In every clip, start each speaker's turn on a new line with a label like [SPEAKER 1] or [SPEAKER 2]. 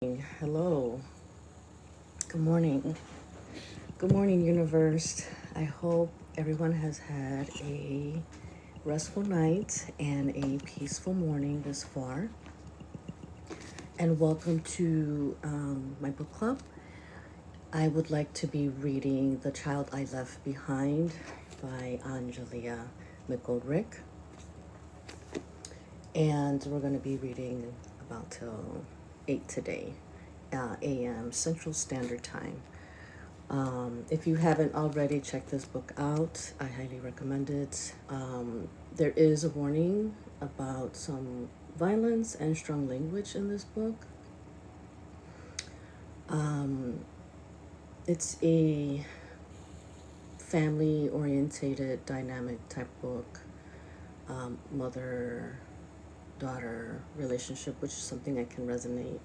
[SPEAKER 1] Hello. Good morning. Good morning, universe. I hope everyone has had a restful night and a peaceful morning this far. And welcome to my book club. I would like to be reading The Child I Left Behind by Anjalia McGoldrick. And we're going to be reading about till 8 today, a.m. Central Standard Time. If you haven't already checked this book out, I highly recommend it. There is a warning about some violence and strong language in this book. It's a family-orientated, dynamic type book, mother-daughter relationship, which is something I can resonate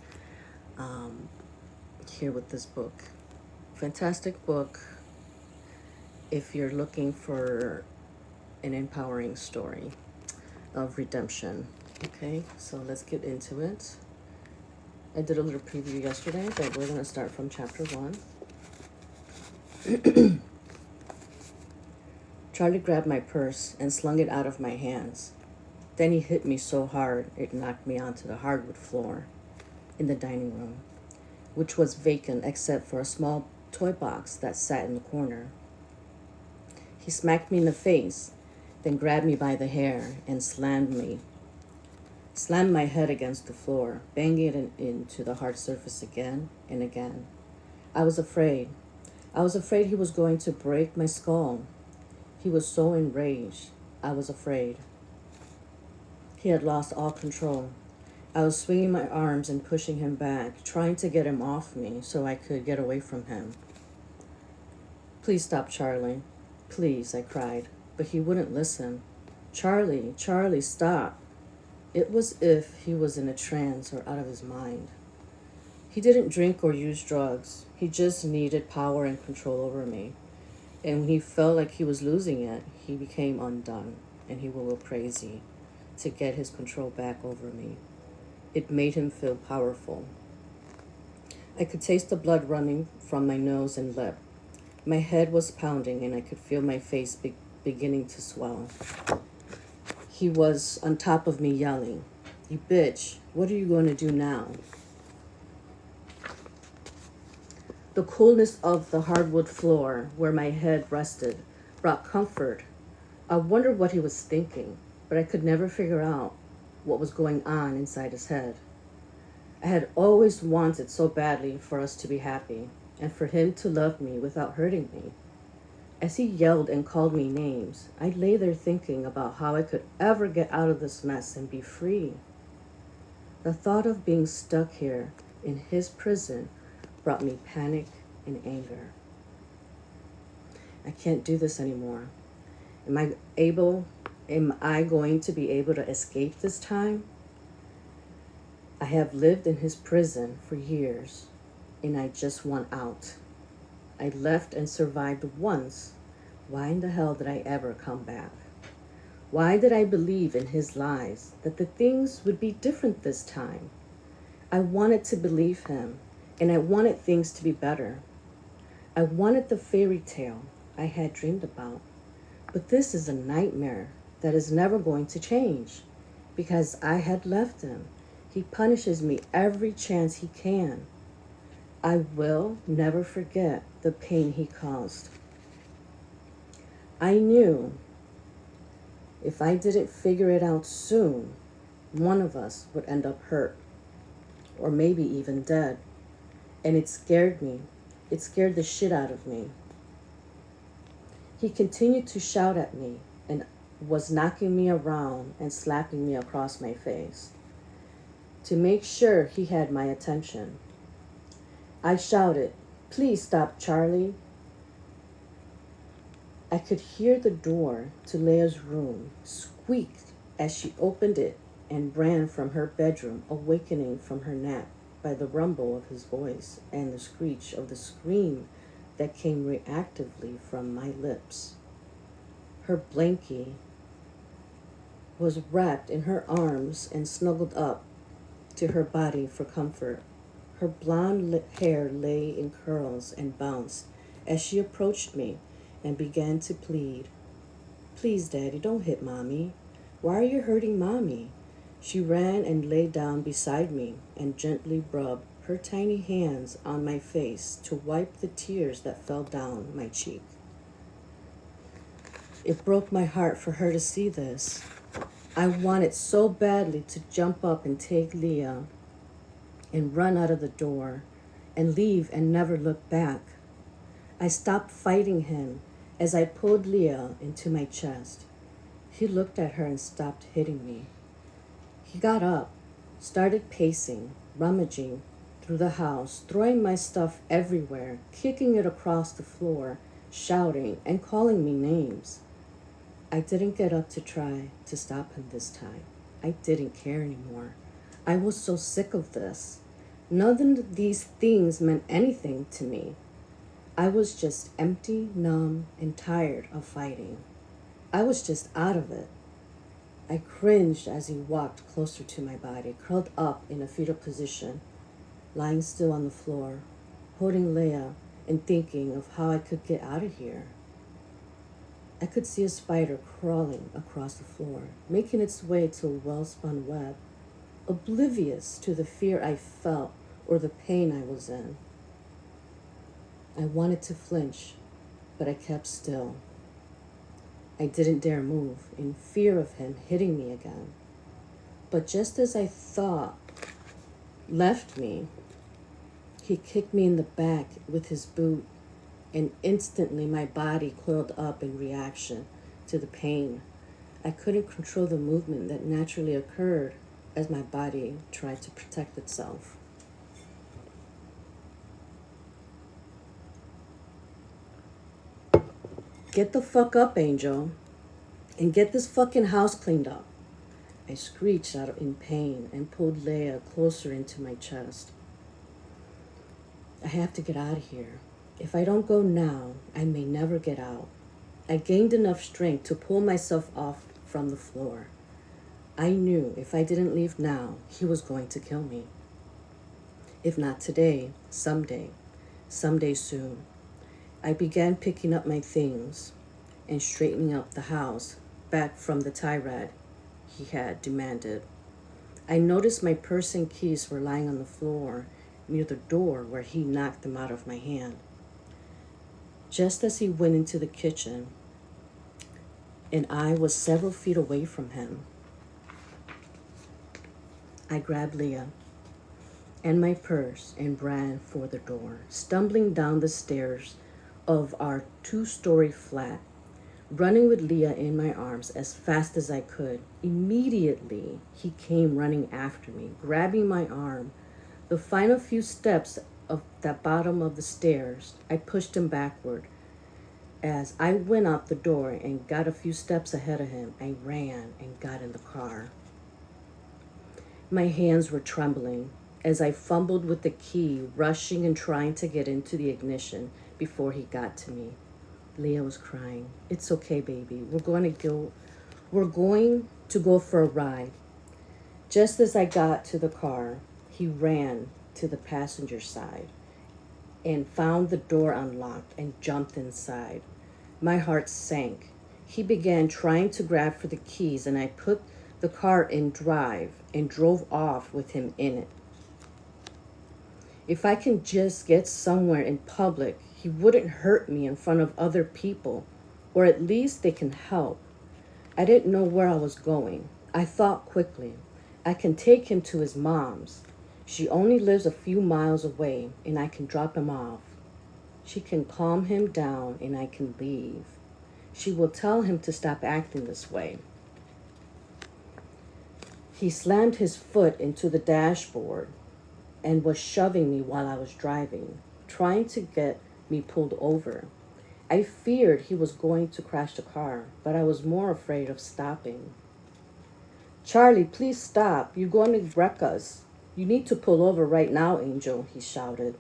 [SPEAKER 1] here with this book. Fantastic book if you're looking for an empowering story of redemption. Okay, so let's get into it. I did a little preview yesterday, but we're going to start from chapter 1. Charlie grabbed my purse and slung it out of my hands. Then he hit me so hard it knocked me onto the hardwood floor in the dining room, which was vacant except for a small toy box that sat in the corner. He smacked me in the face, then grabbed me by the hair and slammed my head against the floor, banging it into the hard surface again and again. I was afraid. I was afraid he was going to break my skull. He was so enraged. I was afraid. He had lost all control. I was swinging my arms and pushing him back, trying to get him off me so I could get away from him. Please stop, Charlie. Please, I cried, but he wouldn't listen. Charlie, stop. It was as if he was in a trance or out of his mind. He didn't drink or use drugs. He just needed power and control over me. And when he felt like he was losing it, he became undone, and he will go crazy to get his control back over me. It made him feel powerful. I could taste the blood running from my nose and lip. My head was pounding, and I could feel my face beginning to swell. He was on top of me yelling, "You bitch, what are you going to do now?" The coolness of the hardwood floor where my head rested brought comfort. I wondered what he was thinking, but I could never figure out what was going on inside his head. I had always wanted so badly for us to be happy and for him to love me without hurting me. As he yelled and called me names, I lay there thinking about how I could ever get out of this mess and be free. The thought of being stuck here in his prison brought me panic and anger. I can't do this anymore. Am I going to be able to escape this time? I have lived in his prison for years, and I just want out. I left and survived once. Why in the hell did I ever come back? Why did I believe in his lies that the things would be different this time? I wanted to believe him, and I wanted things to be better. I wanted the fairy tale I had dreamed about. But this is a nightmare that is never going to change because I had left him. He punishes me every chance he can. I will never forget the pain he caused. I knew if I didn't figure it out soon, one of us would end up hurt or maybe even dead. And it scared me. It scared the shit out of me. He continued to shout at me and was knocking me around and slapping me across my face to make sure he had my attention. I shouted, "Please stop, Charlie." I could hear the door to Leia's room squeak as she opened it and ran from her bedroom, awakening from her nap by the rumble of his voice and the screech of the scream that came reactively from my lips. Her blankie was wrapped in her arms and snuggled up to her body for comfort. Her blonde hair lay in curls and bounced as she approached me and began to plead. Please, Daddy, don't hit Mommy. Why are you hurting Mommy? She ran and lay down beside me and gently rubbed her tiny hands on my face to wipe the tears that fell down my cheek. It broke my heart for her to see this. I wanted so badly to jump up and take Leah and run out of the door and leave and never look back. I stopped fighting him as I pulled Leah into my chest. He looked at her and stopped hitting me. He got up, started pacing, rummaging through the house, throwing my stuff everywhere, kicking it across the floor, shouting and calling me names. I didn't get up to try to stop him this time. I didn't care anymore. I was so sick of this. None of these things meant anything to me. I was just empty, numb, and tired of fighting. I was just out of it. I cringed as he walked closer to my body, curled up in a fetal position, lying still on the floor, holding Leia and thinking of how I could get out of here. I could see a spider crawling across the floor, making its way to a well-spun web, oblivious to the fear I felt or the pain I was in. I wanted to flinch, but I kept still. I didn't dare move, in fear of him hitting me again. But just as I thought left me, he kicked me in the back with his boot, and instantly my body coiled up in reaction to the pain. I couldn't control the movement that naturally occurred as my body tried to protect itself. Get the fuck up, Angel, and get this fucking house cleaned up. I screeched out in pain and pulled Leia closer into my chest. I have to get out of here. If I don't go now, I may never get out. I gained enough strength to pull myself off from the floor. I knew if I didn't leave now, he was going to kill me. If not today, someday soon. I began picking up my things and straightening up the house back from the tirade he had demanded. I noticed my purse and keys were lying on the floor near the door where he knocked them out of my hand. Just as he went into the kitchen, and I was several feet away from him, I grabbed Leah and my purse and ran for the door, stumbling down the stairs of our 2-story flat, running with Leah in my arms as fast as I could. Immediately, he came running after me, grabbing my arm. The final few steps of that bottom of the stairs, I pushed him backward. As I went out the door and got a few steps ahead of him, I ran and got in the car. My hands were trembling as I fumbled with the key, rushing and trying to get into the ignition before he got to me. Leah was crying. It's okay, baby. We're going to go for a ride. Just as I got to the car, he ran to the passenger side and found the door unlocked and jumped inside. My heart sank. He began trying to grab for the keys, and I put the car in drive and drove off with him in it. If I can just get somewhere in public, he wouldn't hurt me in front of other people, or at least they can help. I didn't know where I was going. I thought quickly, I can take him to his mom's. She only lives a few miles away, and I can drop him off. She can calm him down, and I can leave. She will tell him to stop acting this way. He slammed his foot into the dashboard and was shoving me while I was driving, trying to get me pulled over. I feared he was going to crash the car, but I was more afraid of stopping. Charlie, please stop. You're going to wreck us. You need to pull over right now, Angel, he shouted.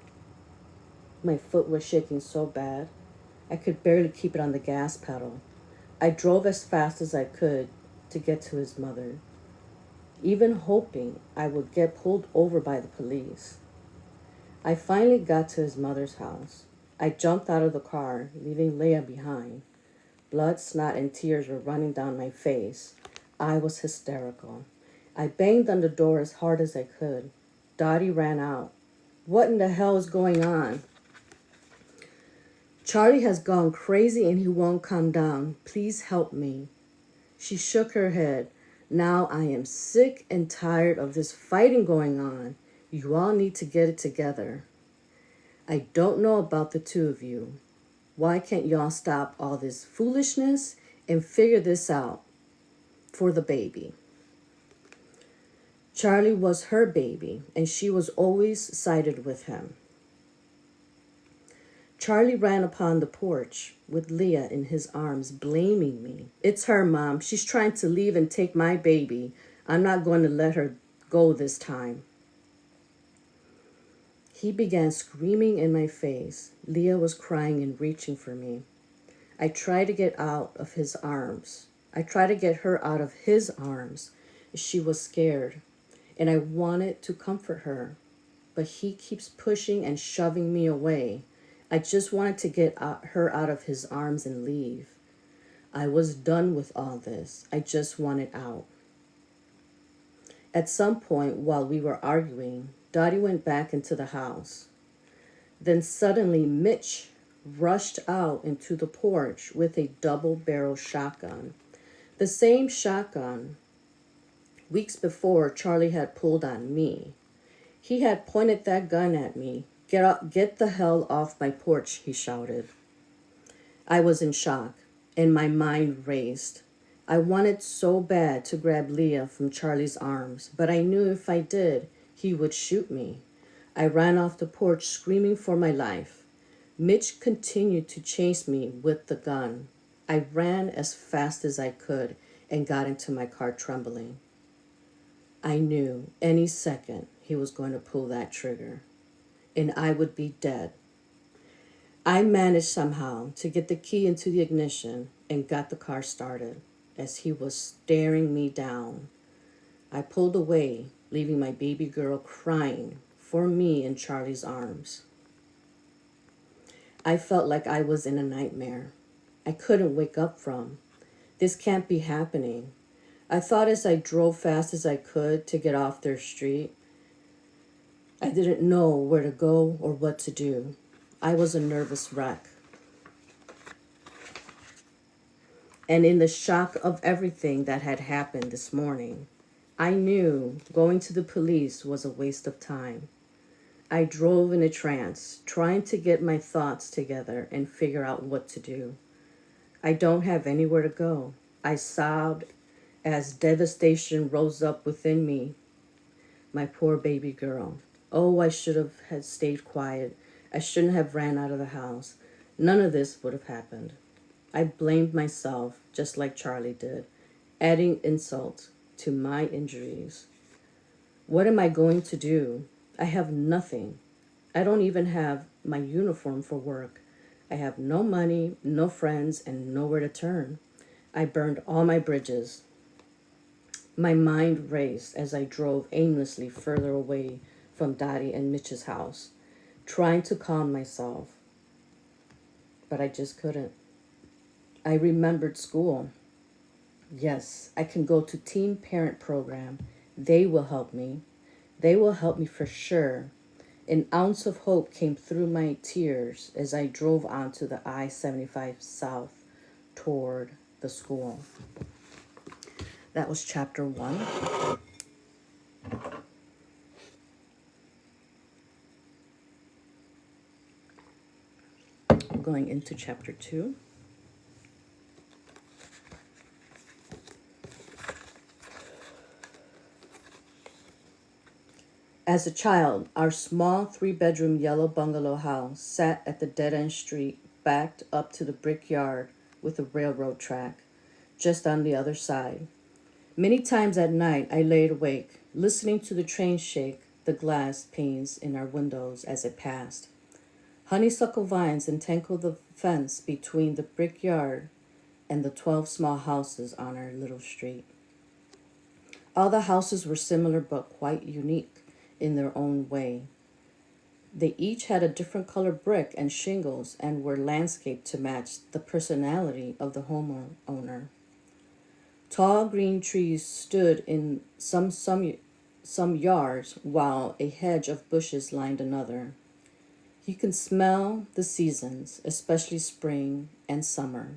[SPEAKER 1] My foot was shaking so bad, I could barely keep it on the gas pedal. I drove as fast as I could to get to his mother, even hoping I would get pulled over by the police. I finally got to his mother's house. I jumped out of the car, leaving Leah behind. Blood, snot, and tears were running down my face. I was hysterical. I banged on the door as hard as I could. Dottie ran out. What in the hell is going on? Charlie has gone crazy and he won't calm down. Please help me. She shook her head. Now I am sick and tired of this fighting going on. You all need to get it together. I don't know about the two of you. Why can't y'all stop all this foolishness and figure this out for the baby? Charlie was her baby, and she was always sided with him. Charlie ran upon the porch with Leah in his arms, blaming me. It's her, Mom. She's trying to leave and take my baby. I'm not going to let her go this time. He began screaming in my face. Leah was crying and reaching for me. I tried to get out of his arms. I tried to get her out of his arms. She was scared, and I wanted to comfort her, but he keeps pushing and shoving me away. I just wanted to get her out of his arms and leave. I was done with all this. I just wanted out. At some point while we were arguing, Dottie went back into the house. Then suddenly Mitch rushed out into the porch with a double-barrel shotgun. The same shotgun weeks before Charlie had pulled on me. He had pointed that gun at me. Get the hell off my porch, he shouted. I was in shock, and my mind raced. I wanted so bad to grab Leah from Charlie's arms, but I knew if I did, he would shoot me. I ran off the porch screaming for my life. Mitch continued to chase me with the gun. I ran as fast as I could and got into my car trembling. I knew any second he was going to pull that trigger, and I would be dead. I managed somehow to get the key into the ignition and got the car started as he was staring me down. I pulled away, leaving my baby girl crying for me in Charlie's arms. I felt like I was in a nightmare I couldn't wake up from. This can't be happening. I thought as I drove fast as I could to get off their street. I didn't know where to go or what to do. I was a nervous wreck. And in the shock of everything that had happened this morning, I knew going to the police was a waste of time. I drove in a trance, trying to get my thoughts together and figure out what to do. I don't have anywhere to go. I sobbed as devastation rose up within me. My poor baby girl. Oh, I should have had stayed quiet. I shouldn't have ran out of the house. None of this would have happened. I blamed myself, just like Charlie did, adding insult to my injuries. What am I going to do? I have nothing. I don't even have my uniform for work. I have no money, no friends, and nowhere to turn. I burned all my bridges. My mind raced as I drove aimlessly further away from Dottie and Mitch's house, trying to calm myself. But I just couldn't. I remembered school. Yes, I can go to teen parent program. They will help me. They will help me for sure. An ounce of hope came through my tears as I drove onto the I-75 South toward the school. That was chapter 1. I'm going into chapter 2. As a child, our small 3-bedroom yellow bungalow house sat at the dead-end street, backed up to the brick yard with a railroad track, just on the other side. Many times at night, I laid awake, listening to the train shake the glass panes in our windows as it passed. Honeysuckle vines entangled the fence between the brick yard and the 12 small houses on our little street. All the houses were similar but quite unique in their own way. They each had a different color brick and shingles and were landscaped to match the personality of the homeowner. Tall green trees stood in some yards, while a hedge of bushes lined another. You can smell the seasons, especially spring and summer,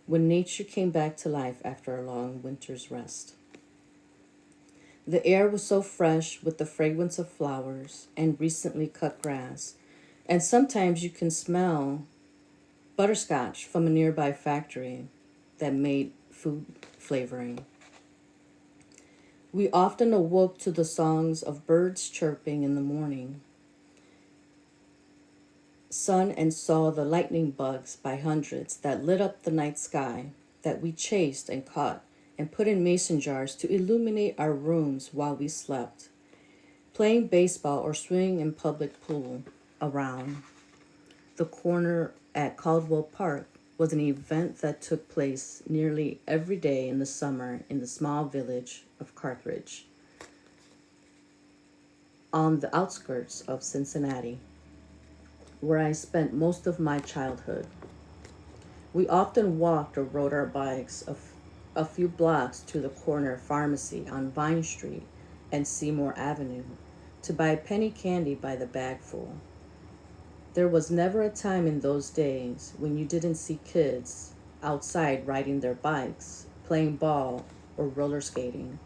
[SPEAKER 1] when nature came back to life after a long winter's rest. The air was so fresh with the fragrance of flowers and recently cut grass, and sometimes you can smell butterscotch from a nearby factory that made food flavoring. We often awoke to the songs of birds chirping in the morning, sun, and saw the lightning bugs by hundreds that lit up the night sky that we chased and caught and put in mason jars to illuminate our rooms while we slept. Playing baseball or swimming in public pool around the corner at Caldwell Park was an event that took place nearly every day in the summer in the small village of Carthage, on the outskirts of Cincinnati, where I spent most of my childhood. We often walked or rode our bikes a few blocks to the corner pharmacy on Vine Street and Seymour Avenue to buy penny candy by the bagful. There was never a time in those days when you didn't see kids outside riding their bikes, playing ball, or roller skating.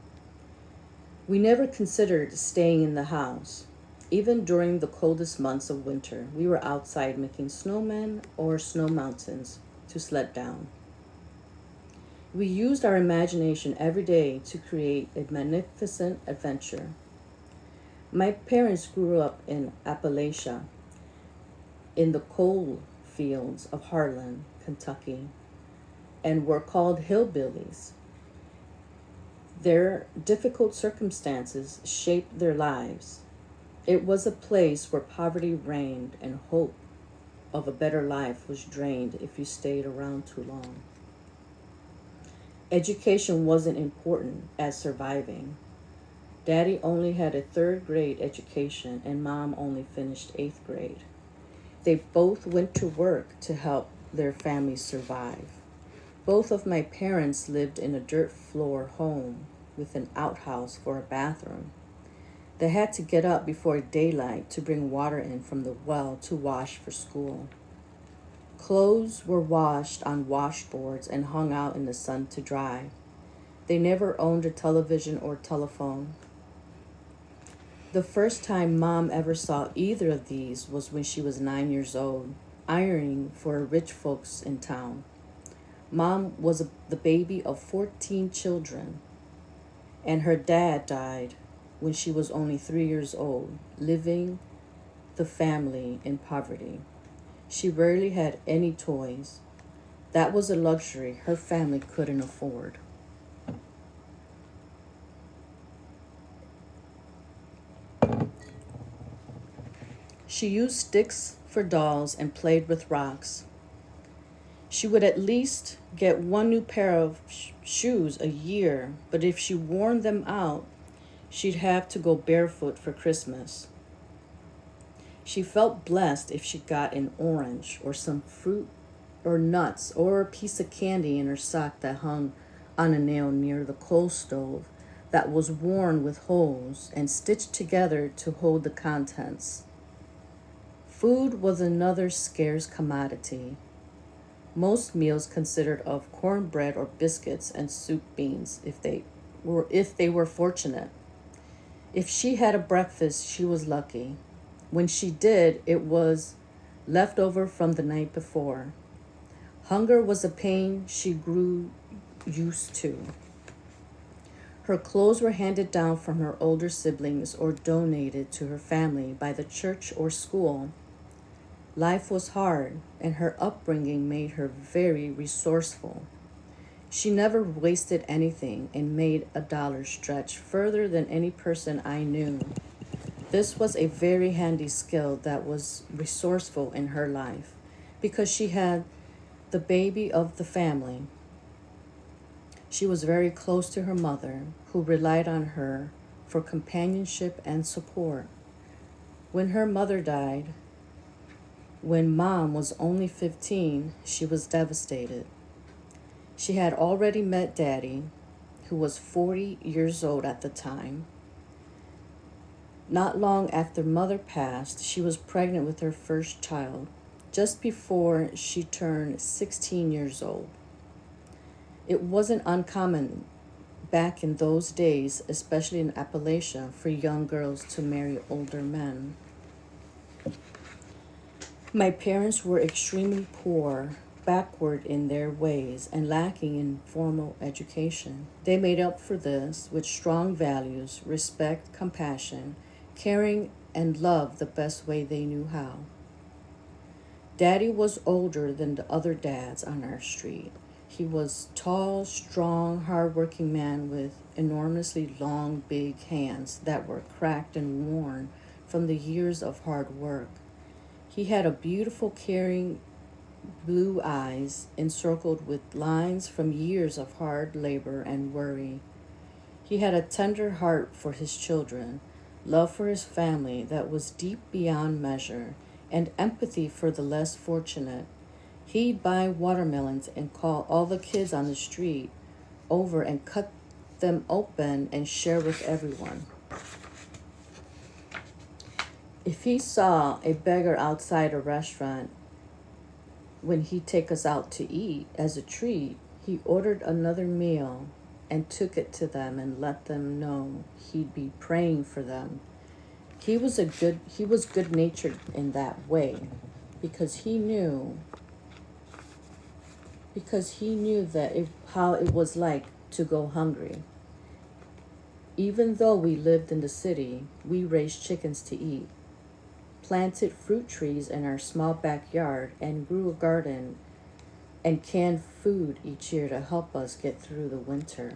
[SPEAKER 1] We never considered staying in the house. Even during the coldest months of winter, we were outside making snowmen or snow mountains to sled down. We used our imagination every day to create a magnificent adventure. My parents grew up in Appalachia, in the coal fields of Harlan, Kentucky, and were called hillbillies. Their difficult circumstances shaped their lives. It was a place where poverty reigned and hope of a better life was drained if you stayed around too long. Education wasn't important as surviving. Daddy only had a third grade education and Mom only finished eighth grade. They both went to work to help their families survive. Both of my parents lived in a dirt floor home with an outhouse for a bathroom. They had to get up before daylight to bring water in from the well to wash for school. Clothes were washed on washboards and hung out in the sun to dry. They never owned a television or telephone. The first time Mom ever saw either of these was when she was 9 years old, ironing for rich folks in town. Mom was the baby of 14 children, and her dad died when she was only 3 years old, leaving the family in poverty. She rarely had any toys. That was a luxury her family couldn't afford. She used sticks for dolls and played with rocks. She would at least get one new pair of shoes a year, but if she wore them out, she'd have to go barefoot for Christmas. She felt blessed if she got an orange or some fruit or nuts or a piece of candy in her sock that hung on a nail near the coal stove that was worn with holes and stitched together to hold the contents. Food was another scarce commodity. Most meals consisted of cornbread or biscuits and soup beans if they were fortunate. If she had a breakfast, she was lucky. When she did, it was left over from the night before. Hunger was a pain she grew used to. Her clothes were handed down from her older siblings or donated to her family by the church or school. Life was hard, and her upbringing made her very resourceful. She never wasted anything and made a dollar stretch further than any person I knew. This was a very handy skill that was resourceful in her life because she had the baby of the family. She was very close to her mother, who relied on her for companionship and support. When her mother died, when Mom was only 15, she was devastated. She had already met Daddy, who was 40 years old at the time. Not long after Mother passed, she was pregnant with her first child, just before she turned 16 years old. It wasn't uncommon back in those days, especially in Appalachia, for young girls to marry older men. My parents were extremely poor, backward in their ways, and lacking in formal education. They made up for this with strong values, respect, compassion, caring, and love the best way they knew how. Daddy was older than the other dads on our street. He was tall, strong, hard-working man with enormously long, big hands that were cracked and worn from the years of hard work. He had a beautiful, caring blue eyes encircled with lines from years of hard labor and worry. He had a tender heart for his children, love for his family that was deep beyond measure, and empathy for the less fortunate. He'd buy watermelons and call all the kids on the street over and cut them open and share with everyone. If he saw a beggar outside a restaurant, when he'd take us out to eat as a treat, he ordered another meal and took it to them and let them know he'd be praying for them. He was good-natured in that way because he knew how it was like to go hungry. Even though we lived in the city, we raised chickens to eat, planted fruit trees in our small backyard, and grew a garden and canned food each year to help us get through the winter.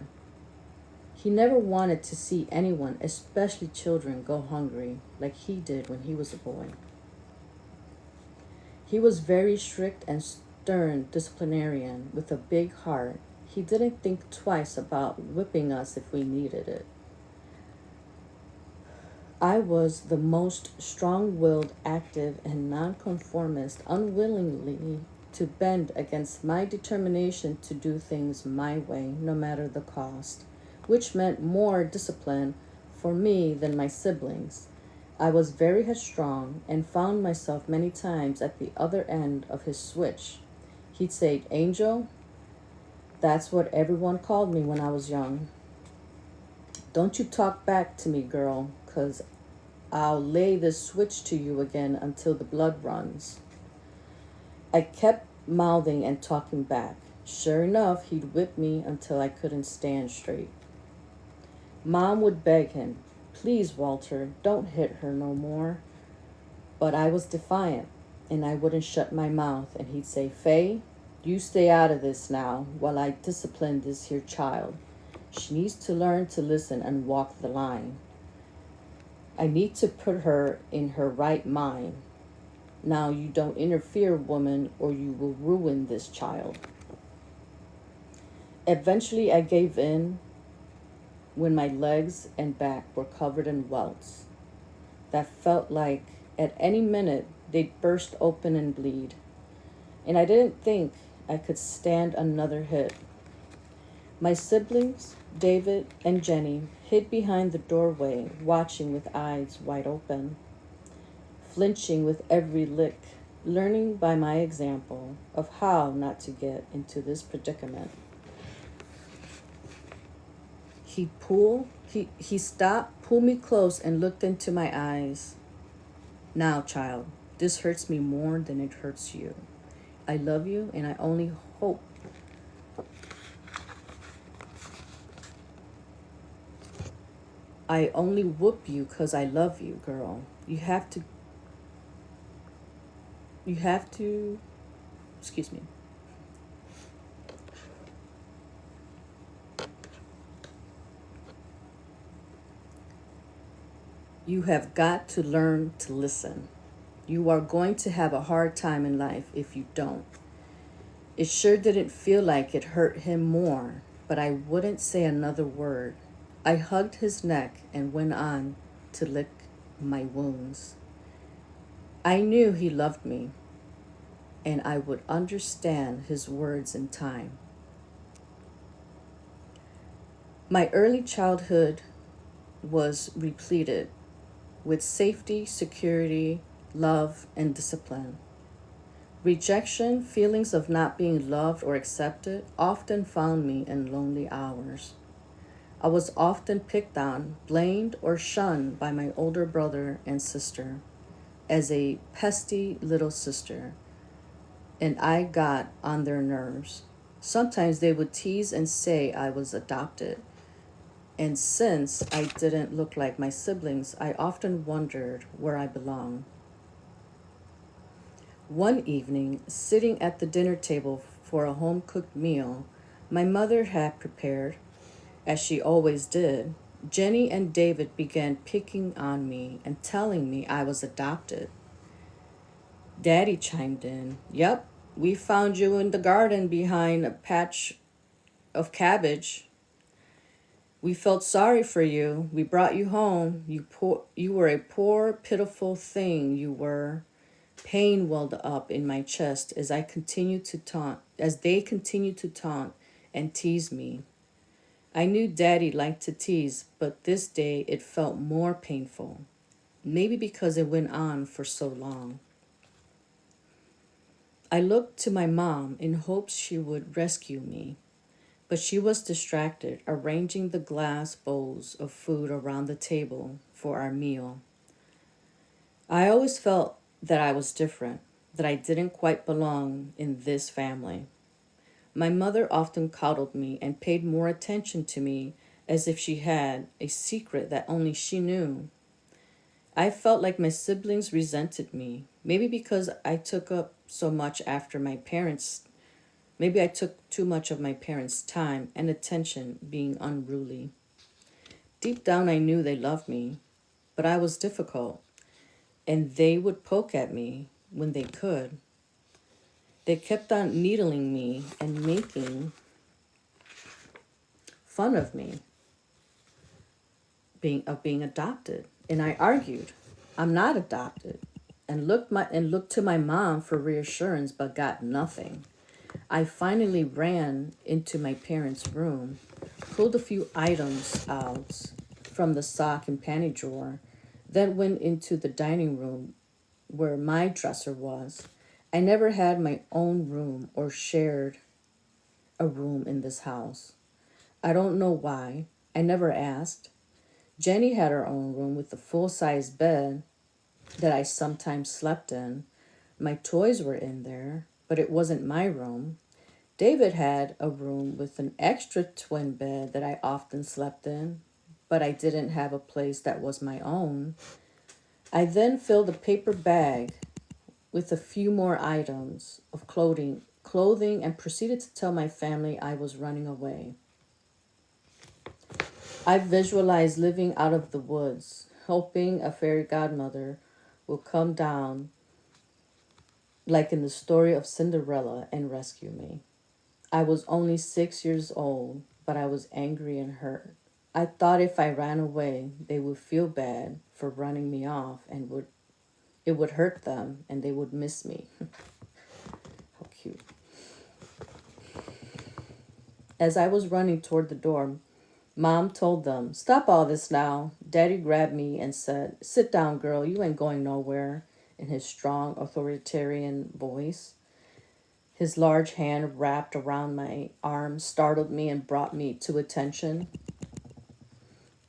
[SPEAKER 1] He never wanted to see anyone, especially children, go hungry like he did when he was a boy. He was very strict and stern disciplinarian with a big heart. He didn't think twice about whipping us if we needed it. I was the most strong-willed, active, and nonconformist, unwillingly to bend against my determination to do things my way, no matter the cost, which meant more discipline for me than my siblings. I was very headstrong and found myself many times at the other end of his switch. He'd say, "Angel," that's what everyone called me when I was young. "Don't you talk back to me, girl, 'cause I'll lay this switch to you again until the blood runs." I kept mouthing and talking back. Sure enough, he'd whip me until I couldn't stand straight. Mom would beg him, "Please, Walter, don't hit her no more." But I was defiant, and I wouldn't shut my mouth, and he'd say, "Faye, you stay out of this now while I discipline this here child. She needs to learn to listen and walk the line. I need to put her in her right mind. Now you don't interfere, woman, or you will ruin this child." Eventually I gave in when my legs and back were covered in welts that felt like at any minute they'd burst open and bleed. And I didn't think I could stand another hit. My siblings, David and Jenny, hid behind the doorway, watching with eyes wide open, flinching with every lick, learning by my example of how not to get into this predicament. He stopped, pulled me close, and looked into my eyes. "Now, child, this hurts me more than it hurts you. I love you, and I only hope I only whoop you 'cause I love you, girl. You have to, excuse me. You have got to learn to listen. You are going to have a hard time in life if you don't." It sure didn't feel like it hurt him more, but I wouldn't say another word. I hugged his neck and went on to lick my wounds. I knew he loved me, and I would understand his words in time. My early childhood was repleted with safety, security, love, and discipline. Rejection, feelings of not being loved or accepted, often found me in lonely hours. I was often picked on, blamed, or shunned by my older brother and sister as a pesky little sister, and I got on their nerves. Sometimes they would tease and say I was adopted, and since I didn't look like my siblings, I often wondered where I belonged. One evening, sitting at the dinner table for a home cooked meal my mother had prepared, as she always did, Jenny and David began picking on me and telling me I was adopted. Daddy chimed in, "Yep, we found you in the garden behind a patch of cabbage. We felt sorry for you. We brought you home. You were a poor, pitiful thing, you were." Pain welled up in my chest as they continued to taunt and tease me. I knew Daddy liked to tease, but this day it felt more painful. Maybe because it went on for so long. I looked to my mom in hopes she would rescue me, but she was distracted arranging the glass bowls of food around the table for our meal. I always felt that I was different, that I didn't quite belong in this family. My mother often coddled me and paid more attention to me as if she had a secret that only she knew. I felt like my siblings resented me, maybe because I took up so much after my parents. Maybe I took too much of my parents' time and attention being unruly. Deep down, I knew they loved me, but I was difficult, and they would poke at me when they could. They kept on needling me and making fun of me being adopted. And I argued, "I'm not adopted," and looked to my mom for reassurance, but got nothing. I finally ran into my parents' room, pulled a few items out from the sock and panty drawer, then went into the dining room where my dresser was. I never had my own room or shared a room in this house. I don't know why. I never asked. Jenny had her own room with a full-size bed that I sometimes slept in. My toys were in there, but it wasn't my room. David had a room with an extra twin bed that I often slept in, but I didn't have a place that was my own. I then filled a paper bag with a few more items of clothing and proceeded to tell my family I was running away. I visualized living out of the woods, hoping a fairy godmother will come down like in the story of Cinderella and rescue me. I was only 6 years old, but I was angry and hurt. I thought if I ran away, they would feel bad for running me off and it would hurt them and they would miss me. How cute. As I was running toward the door, Mom told them, "Stop all this now." Daddy grabbed me and said, "Sit down, girl. You ain't going nowhere," in his strong, authoritarian voice. His large hand wrapped around my arm startled me and brought me to attention.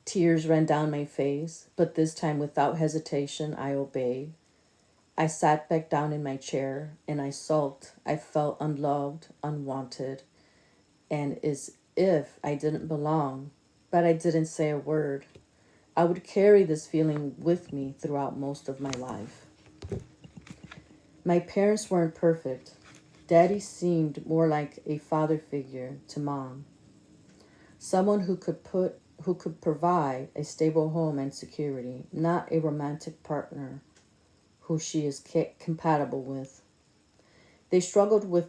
[SPEAKER 1] Tears ran down my face, but this time without hesitation, I obeyed. I sat back down in my chair and I sulked. I felt unloved, unwanted, and as if I didn't belong, but I didn't say a word. I would carry this feeling with me throughout most of my life. My parents weren't perfect. Daddy seemed more like a father figure to Mom, someone who could provide a stable home and security, not a romantic partner who she is compatible with. They struggled with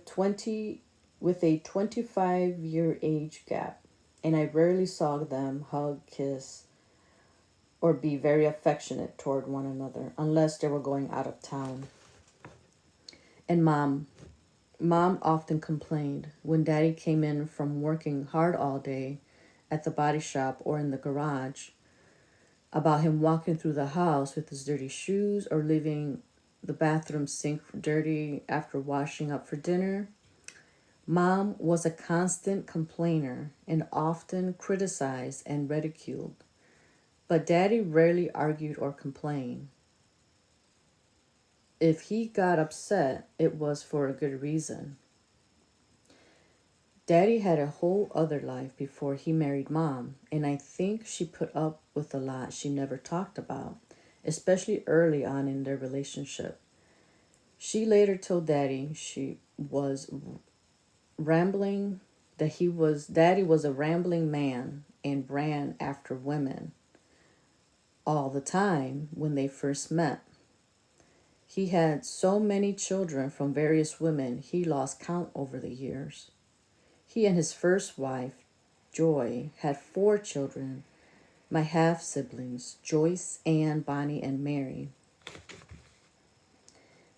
[SPEAKER 1] a 25-year age gap, and I rarely saw them hug, kiss, or be very affectionate toward one another unless they were going out of town. And Mom often complained when Daddy came in from working hard all day at the body shop or in the garage about him walking through the house with his dirty shoes or leaving the bathroom sink dirty after washing up for dinner. Mom was a constant complainer and often criticized and ridiculed, but Daddy rarely argued or complained. If he got upset, it was for a good reason. Daddy had a whole other life before he married Mom, and I think she put up with a lot she never talked about, especially early on in their relationship. She later told Daddy she was rambling, Daddy was a rambling man and ran after women all the time when they first met. He had so many children from various women he lost count over the years. He and his first wife, Joy, had 4 children, my half siblings, Joyce, Ann, Bonnie, and Mary.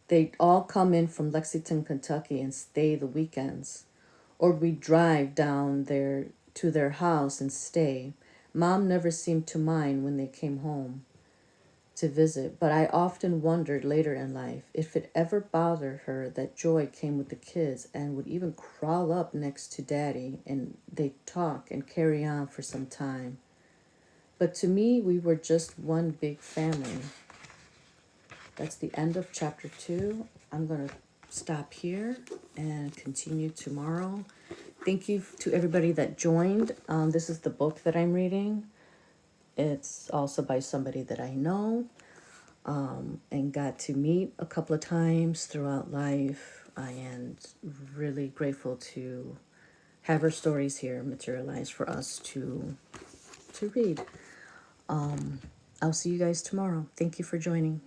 [SPEAKER 1] They'd all come in from Lexington, Kentucky and stay the weekends. Or we'd drive down there to their house and stay. Mom never seemed to mind when they came home to visit, but I often wondered later in life if it ever bothered her that Joy came with the kids and would even crawl up next to Daddy and they'd talk and carry on for some time. But to me, we were just one big family. That's the end of chapter 2. I'm going to stop here and continue tomorrow. Thank you to everybody that joined. This is the book that I'm reading. It's also by somebody that I know and got to meet a couple of times throughout life. I am really grateful to have her stories here materialize for us to read. I'll see you guys tomorrow. Thank you for joining.